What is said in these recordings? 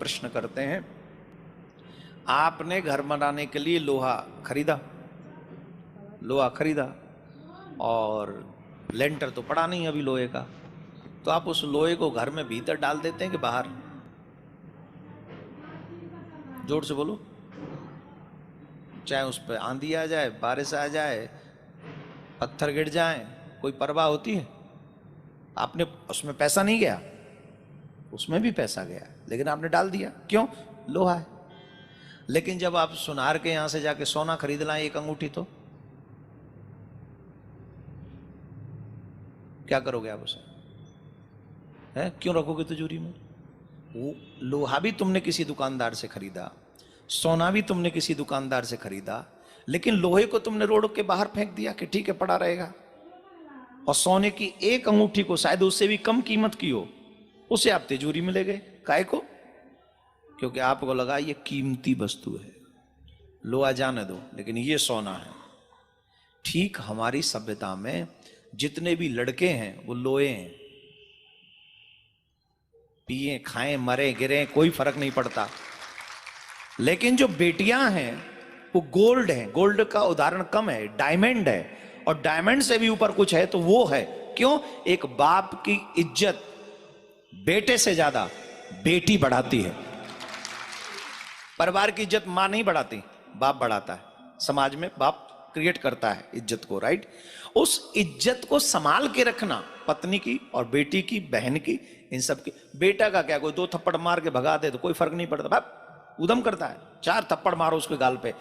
प्रश्न करते हैं, आपने घर बनाने के लिए लोहा खरीदा और लेंटर तो पड़ा नहीं अभी लोहे का, तो आप उस लोहे को घर में भीतर डाल देते हैं कि बाहर? जोर से बोलो। चाहे उस पर आंधी आ जाए, बारिश आ जाए, पत्थर गिर जाए, कोई परवाह होती है? आपने उसमें पैसा नहीं गया, उसमें भी पैसा गया, लेकिन आपने डाल दिया, क्यों? लोहा है। लेकिन जब आप सुनार के यहां से जाके सोना खरीद लाएं एक अंगूठी, तो क्या करोगे आप उसे? है क्यों रखोगे तिजोरी में? वो लोहा भी तुमने किसी दुकानदार से खरीदा, सोना भी तुमने किसी दुकानदार से खरीदा, लेकिन लोहे को तुमने रोड के बाहर फेंक दिया कि ठीक है पड़ा रहेगा, और सोने की एक अंगूठी को शायद उससे भी कम कीमत की हो, उसे आप तिजोरी में ले गए। काहे को? क्योंकि आपको लगा ये कीमती वस्तु है, लोहा जाने दो, लेकिन ये सोना है। ठीक हमारी सभ्यता में जितने भी लड़के हैं वो लोहे हैं, पिए खाएं मरे गिरे कोई फर्क नहीं पड़ता, लेकिन जो बेटियां हैं वो गोल्ड है। गोल्ड का उदाहरण कम है, डायमंड है, और डायमंड से भी ऊपर कुछ है तो वो है। क्यों? एक बाप की इज्जत बेटे से ज्यादा बेटी बढ़ाती है। परिवार की इज्जत मां नहीं बढ़ाती, बाप बढ़ाता है। समाज में बाप क्रिएट करता है इज्जत को, राइट? उस इज्जत को संभाल के रखना, पत्नी की और बेटी की, बहन की, इन सब की। बेटा का क्या, कोई दो थप्पड़ मार के भगा दे तो कोई फर्क नहीं पड़ता, बाप उदम करता है, चार थप्पड़ मारो उसके गाल पे,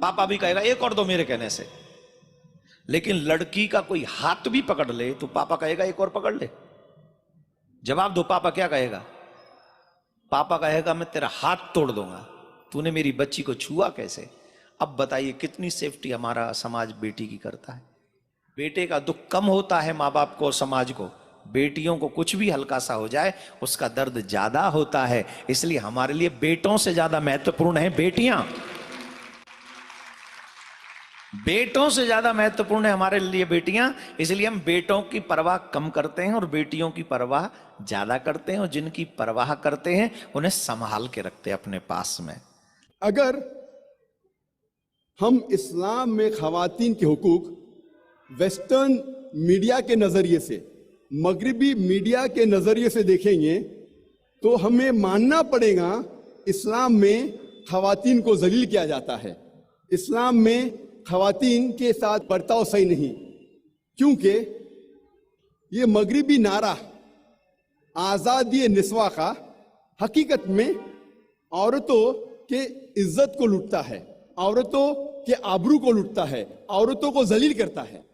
पापा भी कहेगा एक और दो मेरे कहने से। लेकिन लड़की का कोई हाथ भी पकड़ ले तो पापा कहेगा एक और पकड़ ले। जवाब दो, पापा क्या कहेगा? पापा कहेगा मैं तेरा हाथ तोड़ दूंगा, तूने मेरी बच्ची को छुआ कैसे? अब बताइए कितनी सेफ्टी हमारा समाज बेटी की करता है। बेटे का दुख कम होता है माँ बाप को और समाज को, बेटियों को कुछ भी हल्का सा हो जाए उसका दर्द ज्यादा होता है। इसलिए हमारे लिए बेटों से ज्यादा महत्वपूर्ण है बेटियां, बेटों से ज्यादा महत्वपूर्ण है हमारे लिए बेटियां। इसलिए हम बेटों की परवाह कम करते हैं और बेटियों की परवाह ज्यादा करते हैं, और जिनकी परवाह करते हैं उन्हें संभाल के रखते हैं अपने पास में। अगर हम इस्लाम में खवातीन के हुकूक वेस्टर्न मीडिया के नजरिए से, मगरिबी मीडिया के नजरिए से देखेंगे तो हमें मानना पड़ेगा इस्लाम में खवातीन को जलील किया जाता है, इस्लाम में खवातीन के साथ बर्ताव सही नहीं। क्योंकि ये मगरिबी नारा आज़ादी निस्वा का हकीकत में औरतों के इज्जत को लूटता है, औरतों के आबरू को लूटता है, औरतों को जलील करता है।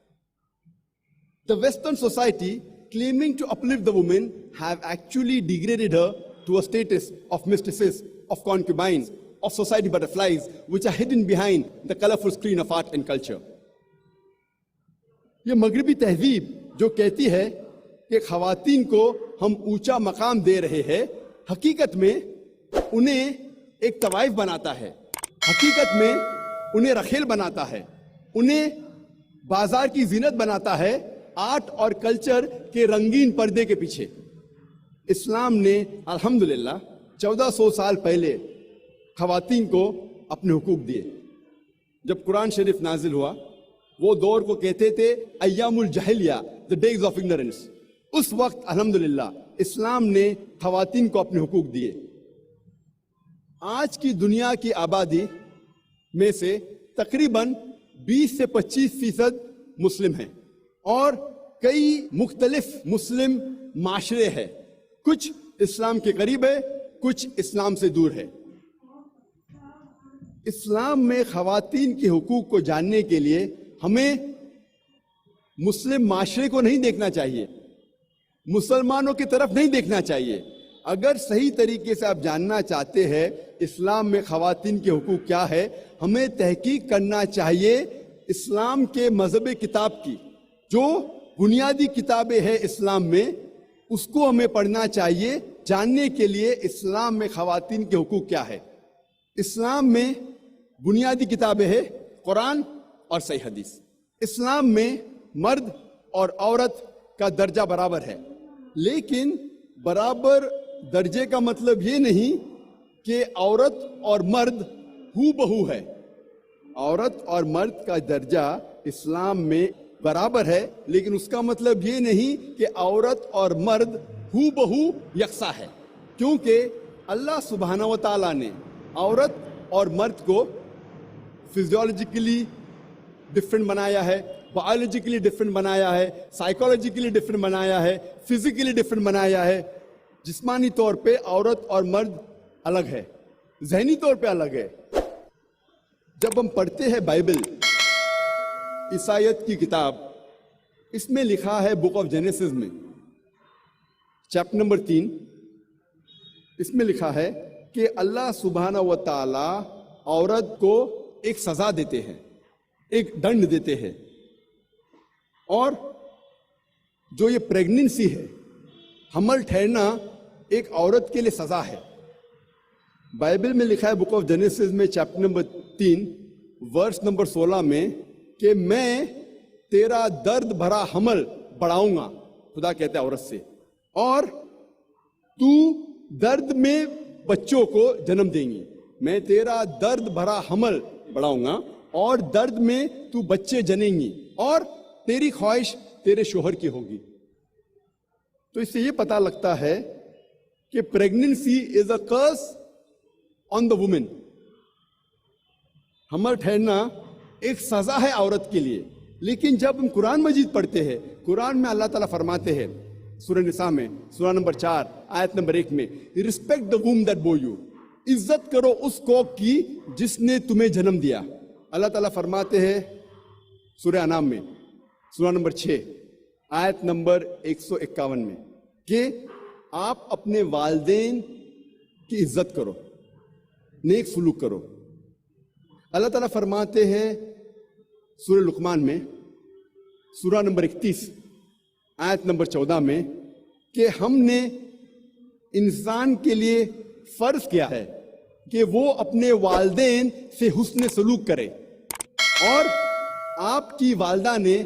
The Western society claiming to uplift the woman have actually degraded her to a status of mistresses, of concubines, of society butterflies, which are hidden behind the colorful screen of art and culture. ये मगरिबी तहजीब जो कहती है कि खवातीन को हम ऊंचा मकाम दे रहे हैं, हकीकत में उन्हें एक तवाइफ बनाता है, हकीकत में उन्हें रखेल बनाता है, उन्हें बाजार की जीनत बनाता है आर्ट और कल्चर के रंगीन पर्दे के पीछे। इस्लाम ने अल्हम्दुलिल्लाह 1400 साल पहले खवातीन को अपने हुकूक दिए। जब कुरान शरीफ नाजिल हुआ वो दौर को कहते थे अय्यामुल जहलिया, द डेज ऑफ इग्नोरेंस। उस वक्त अल्हम्दुलिल्लाह इस्लाम ने खवातीन को अपने हुकूक दिए। आज की दुनिया की आबादी में से तकरीबन 20 से 25% मुस्लिम हैं और कई मुख्तलिफ मुस्लिम माशरे हैं, कुछ इस्लाम के करीब है, कुछ इस्लाम से दूर है। इस्लाम में खवातीन के हुकूक को जानने के लिए हमें मुस्लिम माशरे को नहीं देखना चाहिए, मुसलमानों की तरफ नहीं देखना चाहिए। अगर सही तरीके से आप जानना चाहते हैं इस्लाम में खवातीन के हुकूक क्या है, हमें तहकीक करना चाहिए इस्लाम के मजहब किताब की। जो बुनियादी किताबें हैं इस्लाम में उसको हमें पढ़ना चाहिए जानने के लिए इस्लाम में खवातीन के हुकूक क्या है। इस्लाम में बुनियादी किताबें हैं कुरान और सही हदीस। इस्लाम में मर्द और औरत का दर्जा बराबर है, लेकिन बराबर दर्जे का मतलब ये नहीं کہ عورت اور مرد ہو بہو ہے. عورت اور مرد کا درجہ اسلام میں برابر ہے، لیکن اس کا مطلب یہ نہیں کہ عورت اور مرد ہو بہو یکساں ہے، کیونکہ اللہ سبحانہ و تعالیٰ نے عورت اور مرد کو فزیولوجیکلی ڈفرینٹ بنایا ہے، بایولوجیکلی ڈفرینٹ بنایا ہے، سائیکولوجیکلی ڈفرینٹ بنایا ہے، فزیکلی ڈفرینٹ بنایا ہے. جسمانی طور پہ عورت اور مرد الگ ہے، ذہنی طور پہ الگ ہے. جب ہم پڑھتے ہیں بائبل، عیسائیت کی کتاب، اس میں لکھا ہے بک آف جینیسس میں چیپٹر نمبر 3، اس میں لکھا ہے کہ اللہ سبحانہ و تعالی عورت کو ایک سزا دیتے ہیں، ایک دنڈ دیتے ہیں، اور جو یہ پریگننسی ہے، حمل ٹھہرنا ایک عورت کے لیے سزا ہے. بائبل میں لکھا ہے بک آف جینیسس میں چیپٹر نمبر 3 ورس نمبر 16 میں کہ میں تیرا درد بھرا حمل بڑھاؤں گا، خدا کہتا ہے عورت سے، اور تو درد میں بچوں کو جنم دیں گی. میں تیرا درد بھرا حمل بڑھاؤں گا اور درد میں تو بچے جنیں گی، اور تیری خواہش تیرے شوہر کی ہوگی. تو اس سے یہ پتا لگتا ہے کہ pregnancy is a Chris on the woman. حمل ٹھہرنا ایک سزا ہے عورت کے لیے. لیکن جب ہم قرآن مجید پڑھتے ہیں، قرآن میں اللہ تعالیٰ فرماتے ہیں سورہ نساء میں سورہ نمبر 4 آیت نمبر 1 میں، respect the womb that bore you, عزت کرو اس کوکھ کی جس نے تمہیں جنم دیا. اللہ تعالیٰ فرماتے ہیں سورہ انعام میں سورہ نمبر 6 آیت نمبر 151 میں کہ آپ اپنے والدین کی عزت کرو، نیک سلوک کرو. اللہ تعالیٰ فرماتے ہیں سورہ لقمان میں سورہ نمبر 31 آیت نمبر 14 میں کہ ہم نے انسان کے لیے فرض کیا ہے کہ وہ اپنے والدین سے حسن سلوک کرے، اور آپ کی والدہ نے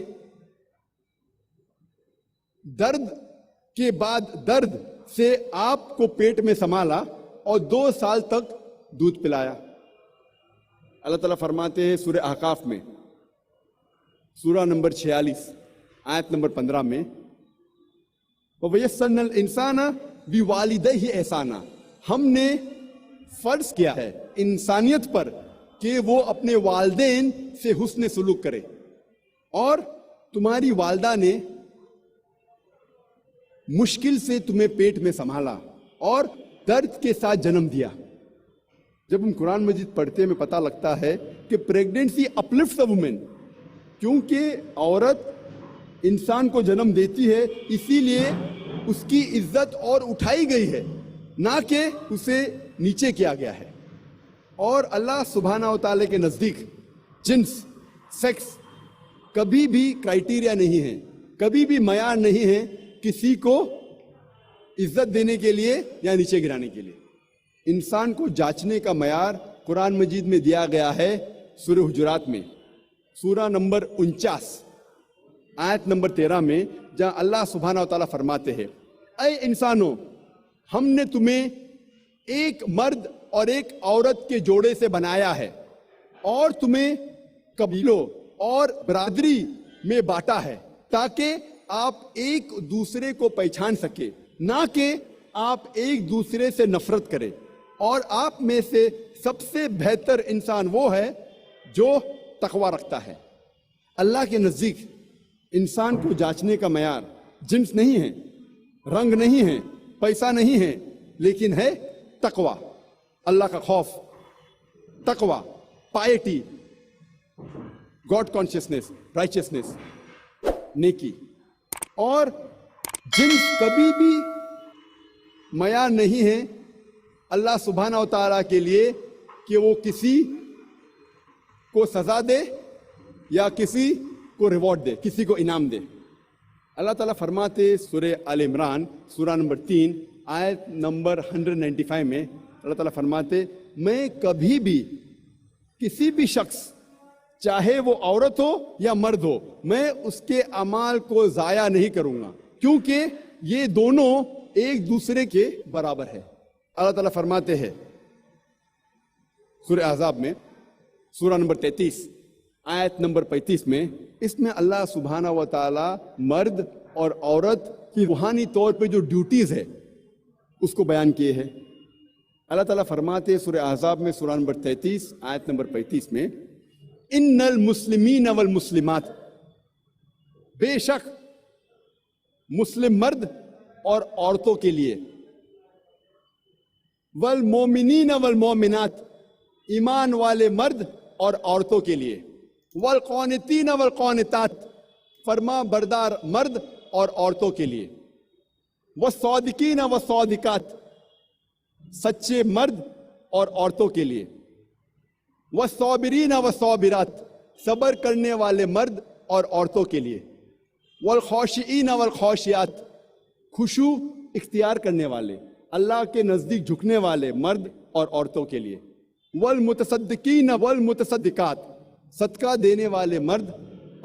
درد کے بعد درد سے آپ کو پیٹ میں سنبھالا اور 2 سال تک دودھ پلایا. اللہ تعالیٰ فرماتے ہیں سورہ احقاف میں سورہ نمبر 46 آیت نمبر 15 میں، وَيَسَّرْنَا الْإِنسَانَ بِوَالِدَيْهِ احسانا، ہم نے فرض کیا ہے انسانیت پر کہ وہ اپنے والدین سے حسن سلوک کرے. اور تمہاری والدہ نے مشکل سے تمہیں پیٹ میں سنبھالا اور درد کے ساتھ جنم دیا. جب ہم قرآن مجید پڑھتے ہیں ہمیں پتہ لگتا ہے کہ پریگننسی اپلفٹس اے وومن، کیونکہ عورت انسان کو جنم دیتی ہے، اسی لیے اس کی عزت اور اٹھائی گئی ہے، نہ کہ اسے نیچے کیا گیا ہے. اور اللہ سبحانہ و تعالیٰ کے نزدیک جنس، سیکس کبھی بھی کرائٹیریا نہیں ہے، کبھی بھی معیار نہیں ہے کسی کو عزت دینے کے لیے یا نیچے گرانے کے لیے. انسان کو جانچنے کا معیار قرآن مجید میں دیا گیا ہے سورہ حجرات میں سورہ نمبر 49 آیت نمبر 13 میں، جہاں اللہ سبحانہ و تعالیٰ فرماتے ہیں، اے انسانوں، ہم نے تمہیں ایک مرد اور ایک عورت کے جوڑے سے بنایا ہے اور تمہیں قبیلوں اور برادری میں بانٹا ہے تاکہ آپ ایک دوسرے کو پہچان سکے، نہ کہ آپ ایک دوسرے سے نفرت کریں. اور آپ میں سے سب سے بہتر انسان وہ ہے جو تقوی رکھتا ہے. اللہ کے نزدیک انسان کو جانچنے کا معیار جنس نہیں ہے، رنگ نہیں ہے، پیسہ نہیں ہے، لیکن ہے تقوی، اللہ کا خوف، تقوی، پائٹی، گاڈ کانشیسنس، رائچسنس، نیکی. اور جنس کبھی بھی معیار نہیں ہے اللہ سبحانہ و تعالیٰ کے لیے کہ وہ کسی کو سزا دے یا کسی کو ریوارڈ دے، کسی کو انعام دے. اللہ تعالیٰ فرماتے سورہ آل عمران سورہ نمبر 3 آیت نمبر 195 میں، اللہ تعالیٰ فرماتے، میں کبھی بھی کسی بھی شخص، چاہے وہ عورت ہو یا مرد ہو، میں اس کے اعمال کو ضائع نہیں کروں گا، کیونکہ یہ دونوں ایک دوسرے کے برابر ہے. اللہ تعالیٰ فرماتے ہیں सूरह अहज़ाब में सूरह नंबर 33 आयत नंबर 35 में, इसमें अल्लाह सुब्हाना व ताला मर्द और औरत की रूहानी तौर पे जो ड्यूटीज है उसको बयान किए हैं। अल्लाह ताला फरमाते हैं सूरह अहज़ाब में सूरह नंबर 33 आयत नंबर 35 में, इन्नल मुस्लिमीन वल मुस्लिमात, बेशक मुस्लिम मर्द और औरतों के लिए, वल मोमिनीन वल मोमिनात, ईमान वाले मर्द और औरतों के लिए, वल क़ानितीन वल क़ानितात, फरमा बरदार मर्द और औरतों के लिए, वस्सादिकीन वस्सादिकात, सच्चे मर्द और औरतों के लिए, वस्साबिरीन वस्साबिरात, सब्र करने वाले मर्द और औरतों के लिए, वल खाशिईन वल खाशियात, खुशू इख्तियार करने वाले, अल्लाह के नज़दीक झुकने वाले मर्द और औरतों के लिए, वल मुतसद्दिकीन वल मुतसद्दिकात, सदका देने वाले मर्द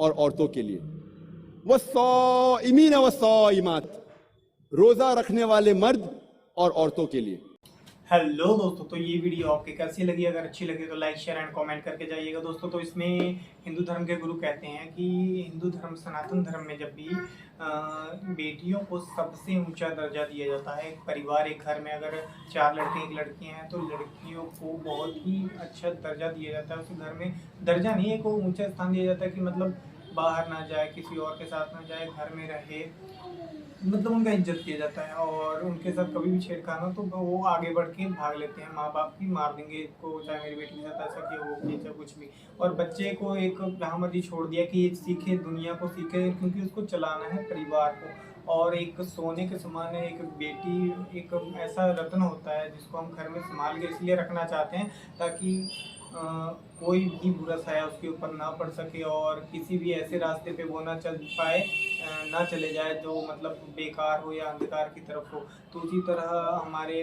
और औरतों के लिए, वस्साइमीन वस्साइमात, रोज़ा रखने वाले मर्द और औरतों के लिए। हेलो दोस्तों, तो ये वीडियो आपके कैसी लगी? अगर अच्छी लगी तो लाइक शेयर एंड कमेंट करके जाइएगा दोस्तों। तो इसमें हिंदू धर्म के गुरु कहते हैं कि हिंदू धर्म सनातन धर्म में जब भी बेटियों को सबसे ऊंचा दर्जा दिया जाता है, एक परिवार एक घर में अगर 4 लड़के 1 लड़की हैं तो लड़कियों को बहुत ही अच्छा दर्जा दिया जाता है। उस घर में दर्जा नहीं है, को ऊंचा स्थान दिया जाता है कि मतलब बाहर ना जाए, किसी और के साथ ना जाए, घर में रहे, मतलब उनका इज्जत किया जाता है। और उनके साथ कभी भी छेड़खानी हो तो वो आगे बढ़ के भाग लेते हैं, माँ बाप भी मार देंगे इसको, चाहे मेरी बेटी के साथ ऐसा किया, वो किया, चाहे कुछ भी। और बच्चे को एक जहाँ मर्जी छोड़ दिया कि ये सीखे, दुनिया को सीखे, क्योंकि उसको चलाना है परिवार को। और एक सोने के समान है, एक बेटी एक ऐसा रत्न होता है जिसको हम घर में संभाल के इसलिए रखना चाहते हैं ताकि कोई भी बुरा साया उसके ऊपर ना पड़ सके और किसी भी ऐसे रास्ते पे वो ना चल पाए, ना चले जाए जो मतलब बेकार हो या अंधकार की तरफ हो। तो उसी तरह हमारे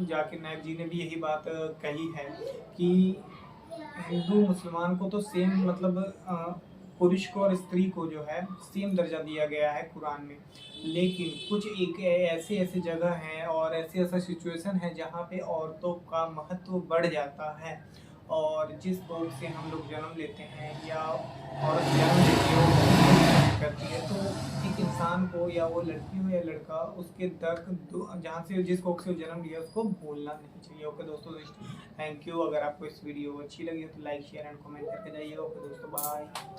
जाकिर नायक जी ने भी यही बात कही है कि हिंदू मुसलमान को तो सेम मतलब पुरुष को और स्त्री को जो है सेम दर्जा दिया गया है कुरान में। लेकिन कुछ एक ऐसे जगह हैं और ऐसा सिचुएशन है जहाँ पे औरतों का महत्व बढ़ जाता है। और जिस कोख से हम लोग जन्म लेते हैं या औरत जन्म लेती है वो करती है, तो एक इंसान को या वो लड़की हो या लड़का, उसके दर्द जहाँ से जिस कोख से वो जन्म लिया उसको भूलना नहीं चाहिए। ओके दोस्तों, थैंक यू। अगर आपको इस वीडियो अच्छी लगी तो लाइक शेयर एंड कमेंट करके जाइएगा। ओके दोस्तों, बाय।